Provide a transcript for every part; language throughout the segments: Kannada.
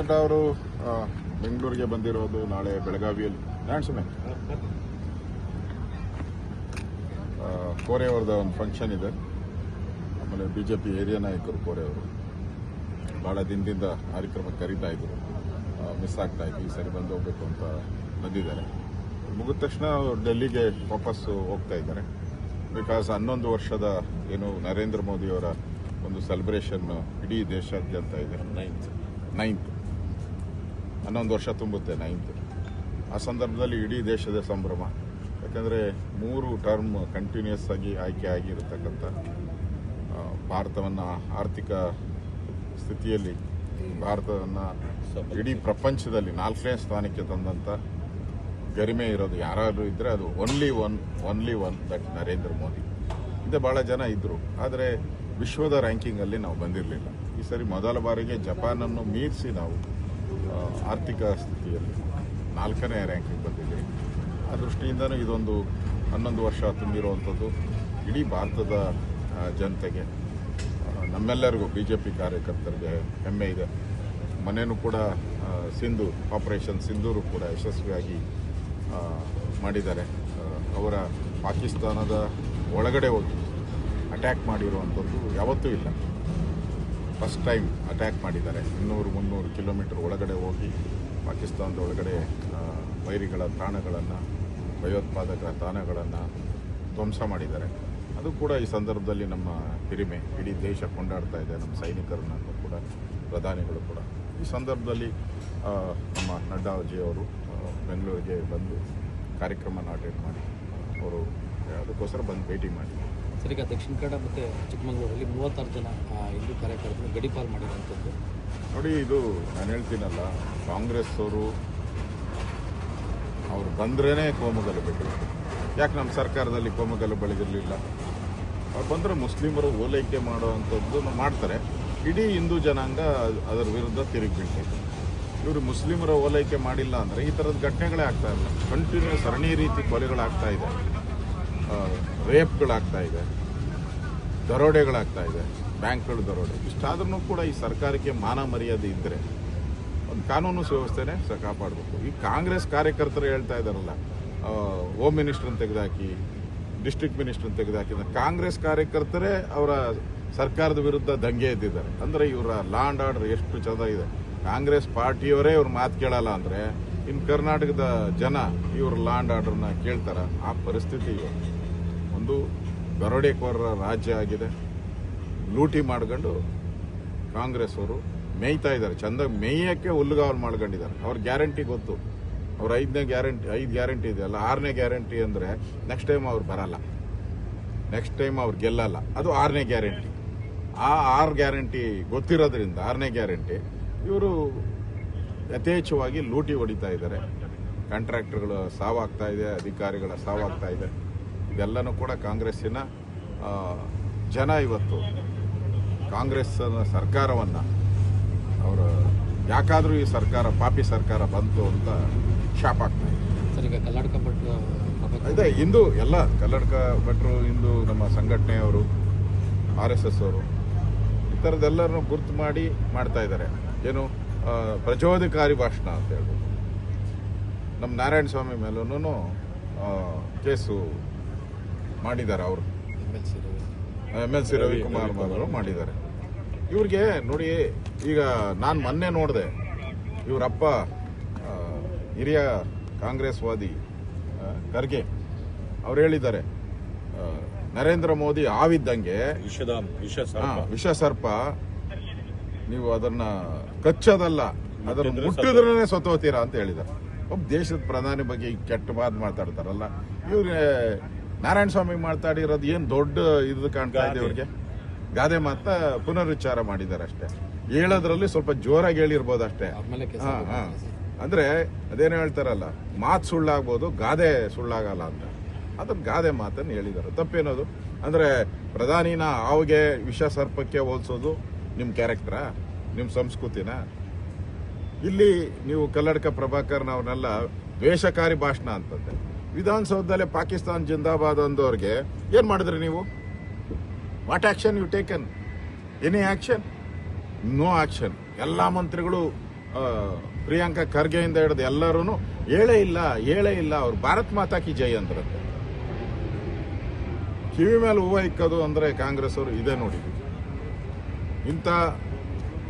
ನಡ್ಡಾ ಅವರು ಬೆಂಗಳೂರಿಗೆ ಬಂದಿರೋದು ನಾಳೆ ಬೆಳಗಾವಿಯಲ್ಲಿ ಸುಮ್ಮನೆ ಕೋರೆ ಅವ್ರದ ಒಂದು ಫಂಕ್ಷನ್ ಇದೆ. ಆಮೇಲೆ ಬಿಜೆಪಿ ಏರಿಯಾ ನಾಯಕರು ಕೋರೆ ಅವರು ಬಹಳ ದಿನದಿಂದ ಕಾರ್ಯಕ್ರಮಕ್ಕೆ ಕರೀತಾ ಇದ್ರು, ಮಿಸ್ ಆಗ್ತಾ ಇತ್ತು. ಈ ಸರಿ ಬಂದು ಹೋಗ್ಬೇಕು ಅಂತ ಬಂದಿದ್ದಾರೆ. ಮುಗಿದ ತಕ್ಷಣ ಡೆಲ್ಲಿಗೆ ವಾಪಸ್ ಹೋಗ್ತಾ ಇದ್ದಾರೆ. ಬಿಕಾಸ್ 11 ವರ್ಷದ ಏನು ನರೇಂದ್ರ ಮೋದಿಯವರ ಒಂದು ಸೆಲೆಬ್ರೇಷನ್ ಇಡೀ ದೇಶಾದ್ಯಂತ ಇದೆ. 9th 11 ವರ್ಷ ತುಂಬುತ್ತೆ 9th. ಆ ಸಂದರ್ಭದಲ್ಲಿ ಇಡೀ ದೇಶದ ಸಂಭ್ರಮ. ಯಾಕಂದರೆ 3 ಟರ್ಮ್ ಕಂಟಿನ್ಯೂಸ್ ಆಗಿ ಆಯ್ಕೆ ಆಗಿರತಕ್ಕಂಥ ಭಾರತವನ್ನು ಆರ್ಥಿಕ ಸ್ಥಿತಿಯಲ್ಲಿ ಭಾರತವನ್ನು ಇಡೀ ಪ್ರಪಂಚದಲ್ಲಿ 4ನೇ ಸ್ಥಾನಕ್ಕೆ ತಂದಂಥ ಗರಿಮೆ ಇರೋದು ಯಾರಾದರೂ ಇದ್ದರೆ ಅದು only one that Narendra Modi. ಹಿಂದೆ ಭಾಳ ಜನ ಇದ್ದರು, ಆದರೆ ವಿಶ್ವದ ರ್ಯಾಂಕಿಂಗಲ್ಲಿ ನಾವು ಬಂದಿರಲಿಲ್ಲ. ಈ ಸರಿ ಮೊದಲ ಬಾರಿಗೆ ಜಪಾನನ್ನು ಮೀರಿಸಿ ನಾವು ಆರ್ಥಿಕ ಸ್ಥಿತಿಯಲ್ಲಿ 4ನೇ ರ್ಯಾಂಕಿಂಗ್ ಬಂದಿದ್ದೀವಿ. ಆ ದೃಷ್ಟಿಯಿಂದನೂ ಇದೊಂದು 11 ವರ್ಷ ತುಂಬಿರುವಂಥದ್ದು ಇಡೀ ಭಾರತದ ಜನತೆಗೆ, ನಮ್ಮೆಲ್ಲರಿಗೂ ಬಿಜೆಪಿ ಕಾರ್ಯಕರ್ತರಿಗೆ ಹೆಮ್ಮೆ ಇದೆ. ಮನೆಯೂ ಕೂಡ ಆಪರೇಷನ್ ಸಿಂಧೂರು ಕೂಡ ಯಶಸ್ವಿಯಾಗಿ ಮಾಡಿದ್ದಾರೆ. ಅವರ ಪಾಕಿಸ್ತಾನದ ಒಳಗಡೆ ಹೋಗಿ ಅಟ್ಯಾಕ್ ಮಾಡಿರುವಂಥದ್ದು ಯಾವತ್ತೂ ಇಲ್ಲ. ಫಸ್ಟ್ ಟೈಮ್ ಅಟ್ಯಾಕ್ ಮಾಡಿದ್ದಾರೆ. 200-300 ಕಿಲೋಮೀಟರ್ ಒಳಗಡೆ ಹೋಗಿ ಪಾಕಿಸ್ತಾನದ ಒಳಗಡೆ ವೈರಿಗಳ ತಾಣಗಳನ್ನು, ಭಯೋತ್ಪಾದಕರ ತಾಣಗಳನ್ನು ಧ್ವಂಸ ಮಾಡಿದ್ದಾರೆ. ಅದು ಕೂಡ ಈ ಸಂದರ್ಭದಲ್ಲಿ ನಮ್ಮ ಹಿರಿಮೆ ಇಡೀ ದೇಶ ಕೊಂಡಾಡ್ತಾ ಇದೆ. ನಮ್ಮ ಸೈನಿಕರನ್ನ ಕೂಡ ಪ್ರಧಾನಿಗಳು ಕೂಡ ಈ ಸಂದರ್ಭದಲ್ಲಿ ನಮ್ಮ ನಡ್ಡಾಜಿ ಅವರು ಬೆಂಗಳೂರಿಗೆ ಬಂದು ಕಾರ್ಯಕ್ರಮನ ಅಟೆಂಡ್ ಮಾಡಿ ಅವರು ಅದಕ್ಕೋಸ್ಕರ ಬಂದು ಭೇಟಿ ಮಾಡಿ. ಸರ್, ಈಗ ದಕ್ಷಿಣ ಕನ್ನಡ ಮತ್ತು ಚಿಕ್ಕಮಗಳೂರಲ್ಲಿ 36 ಜನ ಹಿಂದೂ ಕಾರ್ಯಕರ್ತರು ಗಡೀಪಾರು ಮಾಡಿರುವಂಥದ್ದು ನೋಡಿ. ಇದು ನಾನು ಹೇಳ್ತೀನಲ್ಲ, ಕಾಂಗ್ರೆಸ್ ಅವರು ಬಂದ್ರೇ ಕೋಮುಗಲಭೆ. ಯಾಕೆ ನಮ್ಮ ಸರ್ಕಾರದಲ್ಲಿ ಕೋಮುಗಲಭೆ ಬೆಳೆದಿರಲಿಲ್ಲ? ಅವ್ರು ಬಂದರೆ ಮುಸ್ಲಿಮರು ಓಲೈಕೆ ಮಾಡುವಂಥದ್ದು ಮಾಡ್ತಾರೆ, ಇಡೀ ಹಿಂದೂ ಜನಾಂಗ ಅದರ ವಿರುದ್ಧ ತಿರುಗಿ ಬೀಳ್ತೈತೆ. ಇವರು ಮುಸ್ಲಿಮರ ಓಲೈಕೆ ಮಾಡಿಲ್ಲ ಅಂದರೆ ಈ ಥರದ ಘಟನೆಗಳೇ ಆಗ್ತಾ ಇಲ್ಲ. ಕಂಟಿನ್ಯೂಸ್ ಸರಣಿ ರೀತಿ ಕೊಲೆಗಳಾಗ್ತಾ ಇದೆ, ರೇಪ್ಗಳಾಗ್ತಾ ಇದೆ, ದರೋಡೆಗಳಾಗ್ತಾ ಇದೆ, ಬ್ಯಾಂಕ್ಗಳು ದರೋಡೆ. ಇಷ್ಟಾದ್ರೂ ಕೂಡ ಈ ಸರ್ಕಾರಕ್ಕೆ ಮಾನ ಮರ್ಯಾದೆ ಇದ್ದರೆ ಒಂದು ಕಾನೂನು ಸುವ್ಯವಸ್ಥೆನೇ ಕಾಪಾಡಬೇಕು. ಈ ಕಾಂಗ್ರೆಸ್ ಕಾರ್ಯಕರ್ತರು ಹೇಳ್ತಾ ಇದ್ದಾರಲ್ಲ, ಹೋಮ್ ಮಿನಿಸ್ಟ್ರನ್ನ ತೆಗೆದುಹಾಕಿ, ಡಿಸ್ಟ್ರಿಕ್ಟ್ ಮಿನಿಸ್ಟ್ರನ್ನ ತೆಗೆದುಹಾಕಿದ ಕಾಂಗ್ರೆಸ್ ಕಾರ್ಯಕರ್ತರೇ ಅವರ ಸರ್ಕಾರದ ವಿರುದ್ಧ ದಂಗೆ ಎದ್ದಿದ್ದಾರೆ. ಅಂದರೆ ಇವರ ಲಾ ಆ್ಯಂಡ್ ಆರ್ಡರ್ ಎಷ್ಟು ಚಂದ ಇದೆ. ಕಾಂಗ್ರೆಸ್ ಪಾರ್ಟಿಯವರೇ ಇವ್ರ ಮಾತು ಕೇಳಲ್ಲ ಅಂದರೆ ಇನ್ನು ಕರ್ನಾಟಕದ ಜನ ಇವ್ರ ಲಾ ಆ್ಯಂಡ್ ಆರ್ಡರ್ನ ಕೇಳ್ತಾರ? ಆ ಪರಿಸ್ಥಿತಿ ಇವತ್ತು. ಒಂದು ದರೋಡೆಕೋರರ ರಾಜ್ಯ ಆಗಿದೆ. ಲೂಟಿ ಮಾಡ್ಕೊಂಡು ಕಾಂಗ್ರೆಸ್ ಅವರು ಮೇಯ್ತಾ ಇದ್ದಾರೆ. ಚಂದ ಮೇಯಕ್ಕೆ ಹುಲ್ಲುಗಾವಲು ಮಾಡ್ಕೊಂಡಿದ್ದಾರೆ. ಅವ್ರ ಗ್ಯಾರಂಟಿ ಗೊತ್ತು. ಅವ್ರ 5 ಗ್ಯಾರಂಟಿ ಇದೆಯಲ್ಲ, 6ನೇ ಗ್ಯಾರಂಟಿ ಅಂದರೆ ನೆಕ್ಸ್ಟ್ ಟೈಮ್ ಅವ್ರು ಬರಲ್ಲ, ನೆಕ್ಸ್ಟ್ ಟೈಮ್ ಅವ್ರು ಗೆಲ್ಲಲ್ಲ. ಅದು 6ನೇ ಗ್ಯಾರಂಟಿ. ಆ 6 ಗ್ಯಾರಂಟಿ ಗೊತ್ತಿರೋದ್ರಿಂದ 6ನೇ ಗ್ಯಾರಂಟಿ ಇವರು ಯಥೇಚ್ಛವಾಗಿ ಲೂಟಿ ಹೊಡಿತಾ ಇದ್ದಾರೆ. ಕಾಂಟ್ರಾಕ್ಟರ್ಗಳ ಸಾವಾಗ್ತಾ ಇದೆ, ಅಧಿಕಾರಿಗಳ ಸಾವಾಗ್ತಾ ಇದೆ. ಇದೆಲ್ಲನೂ ಕೂಡ ಕಾಂಗ್ರೆಸ್ಸಿನ ಜನ ಇವತ್ತು ಕಾಂಗ್ರೆಸ್ನ ಸರ್ಕಾರವನ್ನು ಅವರು ಯಾಕಾದರೂ ಈ ಸರ್ಕಾರ ಪಾಪಿ ಸರ್ಕಾರ ಬಂತು ಅಂತ ಶಾಪ್ ಆಗ್ತಾ ಇದೆ. ಸರ್, ಈಗ ಕರ್ನಾಟಕ ಭಟ್ರು ಇದೆ, ಹಿಂದೂ ಎಲ್ಲ ಕನ್ನಡಕ ಭಟ್ರು, ಹಿಂದೂ ನಮ್ಮ ಸಂಘಟನೆಯವರು, RSS ಅವರು ಈ ಥರದ್ದೆಲ್ಲರನ್ನು ಗುರ್ತು ಮಾಡಿ ಮಾಡ್ತಾ ಇದ್ದಾರೆ. ಏನು ಪ್ರಚೋದಕಾರಿ ಭಾಷಣ ಅಂತ ಹೇಳ್ಬೋದು. ನಮ್ಮ ನಾರಾಯಣ ಸ್ವಾಮಿ ಮೇಲೂ ಕೇಸು ಮಾಡಿದ್ದಾರೆ. ಅವರು MLC ರವಿಕುಮಾರ್ ಅವರು ಮಾಡಿದ್ದಾರೆ. ಇವ್ರಿಗೆ ನೋಡಿ, ಈಗ ನಾನು ಮೊನ್ನೆ ನೋಡಿದೆ, ಇವರಪ್ಪ ಹಿರಿಯ ಕಾಂಗ್ರೆಸ್ ವಾದಿ ಖರ್ಗೆ ಅವ್ರು ಹೇಳಿದ್ದಾರೆ, ನರೇಂದ್ರ ಮೋದಿ ಹಾವಿದ್ದಂಗೆ ವಿಷ ಸರ್ಪ, ನೀವು ಅದನ್ನ ಕಚ್ಚೋದಲ್ಲ, ಅದನ್ನು ಮುಟ್ಟಿದ್ರೇ ಸತ್ತೋತೀರಾ ಅಂತ ಹೇಳಿದ್ದಾರೆ. ಒಬ್ಬ ದೇಶದ ಪ್ರಧಾನಿ ಬಗ್ಗೆ ಈ ಕೆಟ್ಟ ಮಾತು ಮಾತಾಡ್ತಾರಲ್ಲ, ಇವ್ರಿಗೆ ನಾರಾಯಣ ಸ್ವಾಮಿ ಮಾತಾಡಿರೋದು ಏನು ದೊಡ್ಡ ಇದು ಕಾಣ್ತಾ ಇದೆ. ಇವ್ರಿಗೆ ಗಾದೆ ಮಾತ ಪುನರುಚ್ಚಾರ ಮಾಡಿದ್ದಾರೆ ಅಷ್ಟೇ. ಹೇಳೋದ್ರಲ್ಲಿ ಸ್ವಲ್ಪ ಜೋರಾಗಿ ಹೇಳಿರ್ಬೋದು ಅಷ್ಟೇ. ಅಂದ್ರೆ ಅದೇನೋ ಹೇಳ್ತಾರಲ್ಲ, ಮಾತು ಸುಳ್ಳಾಗ್ಬೋದು, ಗಾದೆ ಸುಳ್ಳಾಗಲ್ಲ ಅಂತ. ಅದನ್ನ ಗಾದೆ ಮಾತನ್ನು ಹೇಳಿದ್ದಾರೆ. ತಪ್ಪೇನೋದು ಅಂದ್ರೆ ಪ್ರಧಾನಿನ ಹಾವಿಗೆ ವಿಷ ಸರ್ಪಕ್ಕೆ ಹೋಲಿಸೋದು ನಿಮ್ಮ ಕ್ಯಾರೆಕ್ಟರಾ, ನಿಮ್ಮ ಸಂಸ್ಕೃತಿನ? ಇಲ್ಲಿ ನೀವು ಕಲ್ಲಡ್ಕ ಪ್ರಭಾಕರ್ನ ಅವ್ರನ್ನೆಲ್ಲ ದ್ವೇಷಕಾರಿ ಭಾಷಣ ಅಂತಂದೆ. ವಿಧಾನಸೌಧದಲ್ಲೇ ಪಾಕಿಸ್ತಾನ್ ಜಿಂದಾಬಾದ್ ಅಂದವ್ರಿಗೆ ಏನ್ ಮಾಡಿದ್ರಿ ನೀವು? What action you taken? Any action? No action. ಎಲ್ಲ ಮಂತ್ರಿಗಳು ಪ್ರಿಯಾಂಕಾ ಖರ್ಗೆಯಿಂದ ಹಿಡಿದು ಎಲ್ಲರೂ ಹೇಳೇ ಇಲ್ಲ ಅವ್ರು ಭಾರತ್ ಮಾತಾ ಕಿ ಜೈ ಅಂದ್ರಂತೆ. ಕಿವಿ ಮೇಲೆ ಹೂವು ಇಕ್ಕೋದು ಅಂದರೆ ಕಾಂಗ್ರೆಸ್ ಅವರು ಇದೇ ನೋಡಿದ್ವಿ. ಇಂಥ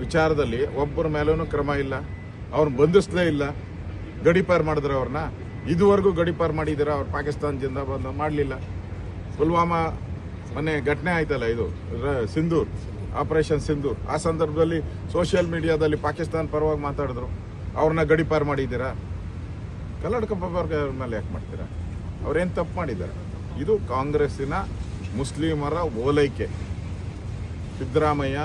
ವಿಚಾರದಲ್ಲಿ ಒಬ್ಬರ ಮೇಲೂ ಕ್ರಮ ಇಲ್ಲ, ಅವ್ರನ್ನ ಬಂಧಿಸಲೇ ಇಲ್ಲ. ಗಡಿಪಾರು ಮಾಡಿದ್ರೆ ಅವ್ರನ್ನ ಇದುವರೆಗೂ ಗಡಿಪಾರು ಮಾಡಿದ್ದೀರಾ? ಅವ್ರು ಪಾಕಿಸ್ತಾನದಿಂದ ಬಂದು ಮಾಡಲಿಲ್ಲ. ಪುಲ್ವಾಮಾ ಮೊನ್ನೆ ಘಟನೆ ಆಯ್ತಲ್ಲ, ಇದು ಸಿಂಧೂರ್, ಆಪರೇಷನ್ ಸಿಂಧೂರ್, ಆ ಸಂದರ್ಭದಲ್ಲಿ ಸೋಷಿಯಲ್ ಮೀಡಿಯಾದಲ್ಲಿ ಪಾಕಿಸ್ತಾನ ಪರವಾಗಿ ಮಾತಾಡಿದ್ರು. ಅವ್ರನ್ನ ಗಡಿಪಾರು ಮಾಡಿದ್ದೀರಾ? ಕಲ್ಲಡ್ಕ ಅವ್ರ ಮೇಲೆ ಯಾಕೆ ಮಾಡ್ತೀರಾ? ಅವ್ರೇನು ತಪ್ಪು ಮಾಡಿದ್ದಾರೆ? ಇದು ಕಾಂಗ್ರೆಸ್ಸಿನ ಮುಸ್ಲಿಮರ ಓಲೈಕೆ. ಸಿದ್ದರಾಮಯ್ಯ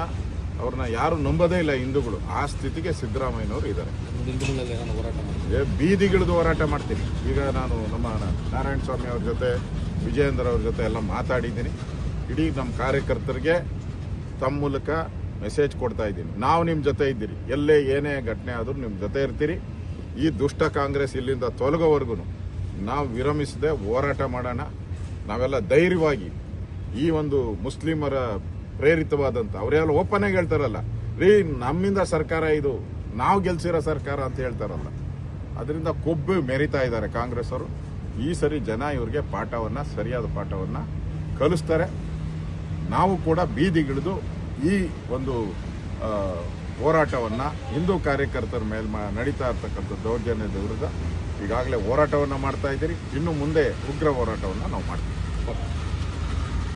ಅವ್ರನ್ನ ಯಾರು ನಂಬೋದೇ ಇಲ್ಲ ಹಿಂದೂಗಳು. ಆ ಸ್ಥಿತಿಗೆ ಸಿದ್ದರಾಮಯ್ಯನವರು ಇದ್ದಾರೆ. ಹಿಂದೂಗಳಲ್ಲಿ ಏನಾದ್ರು ಹೋರಾಟ ಮಾಡ್ತಾರೆ? ಬೀದಿಗಿಳಿದು ಹೋರಾಟ ಮಾಡ್ತೀನಿ. ಈಗ ನಾನು ನಮ್ಮ ನಾರಾಯಣ ಸ್ವಾಮಿ ಅವ್ರ ಜೊತೆ, ವಿಜಯೇಂದ್ರ ಅವ್ರ ಜೊತೆ ಎಲ್ಲ ಮಾತಾಡಿದ್ದೀನಿ. ಇಡೀ ನಮ್ಮ ಕಾರ್ಯಕರ್ತರಿಗೆ ತಮ್ಮ ಮೂಲಕ ಮೆಸೇಜ್ ಕೊಡ್ತಾ ಇದ್ದೀನಿ. ನಾವು ನಿಮ್ಮ ಜೊತೆ ಇದ್ದೀರಿ, ಎಲ್ಲೇ ಏನೇ ಘಟನೆ ಆದರೂ ನಿಮ್ಮ ಜೊತೆ ಇರ್ತೀರಿ. ಈ ದುಷ್ಟ ಕಾಂಗ್ರೆಸ್ ಇಲ್ಲಿಂದ ತೊಲಗೋವರೆಗೂ ನಾವು ವಿರಮಿಸದೆ ಹೋರಾಟ ಮಾಡೋಣ. ನಾವೆಲ್ಲ ಧೈರ್ಯವಾಗಿ ಈ ಒಂದು ಮುಸ್ಲಿಮರ ಪ್ರೇರಿತವಾದಂಥ, ಅವರೆಲ್ಲ ಓಪನ್ ಆಗಿ ಹೇಳ್ತಾರಲ್ಲ, ರೀ ನಮ್ಮಿಂದ ಸರ್ಕಾರ ಇದು, ನಾವು ಗೆಲ್ಸಿರೋ ಸರ್ಕಾರ ಅಂತ ಹೇಳ್ತಾರಲ್ಲ, ಅದರಿಂದ ಕೊಬ್ಬು ಮೆರಿತಾ ಇದ್ದಾರೆ ಕಾಂಗ್ರೆಸ್ ಅವರು. ಈ ಸರಿ ಜನ ಇವ್ರಿಗೆ ಸರಿಯಾದ ಪಾಠವನ್ನು ಕಲಿಸ್ತಾರೆ. ನಾವು ಕೂಡ ಬೀದಿಗಿಳಿದು ಈ ಒಂದು ಹೋರಾಟವನ್ನು, ಹಿಂದೂ ಕಾರ್ಯಕರ್ತರ ಮೇಲೆ ನಡೀತಾ ಇರ್ತಕ್ಕಂಥ ದೌರ್ಜನ್ಯದ ವಿರುದ್ಧ ಈಗಾಗಲೇ ಹೋರಾಟವನ್ನು ಮಾಡ್ತಾ ಇದ್ದೀರಿ. ಇನ್ನು ಮುಂದೆ ಉಗ್ರ ಹೋರಾಟವನ್ನು ನಾವು ಮಾಡ್ತೀವಿ.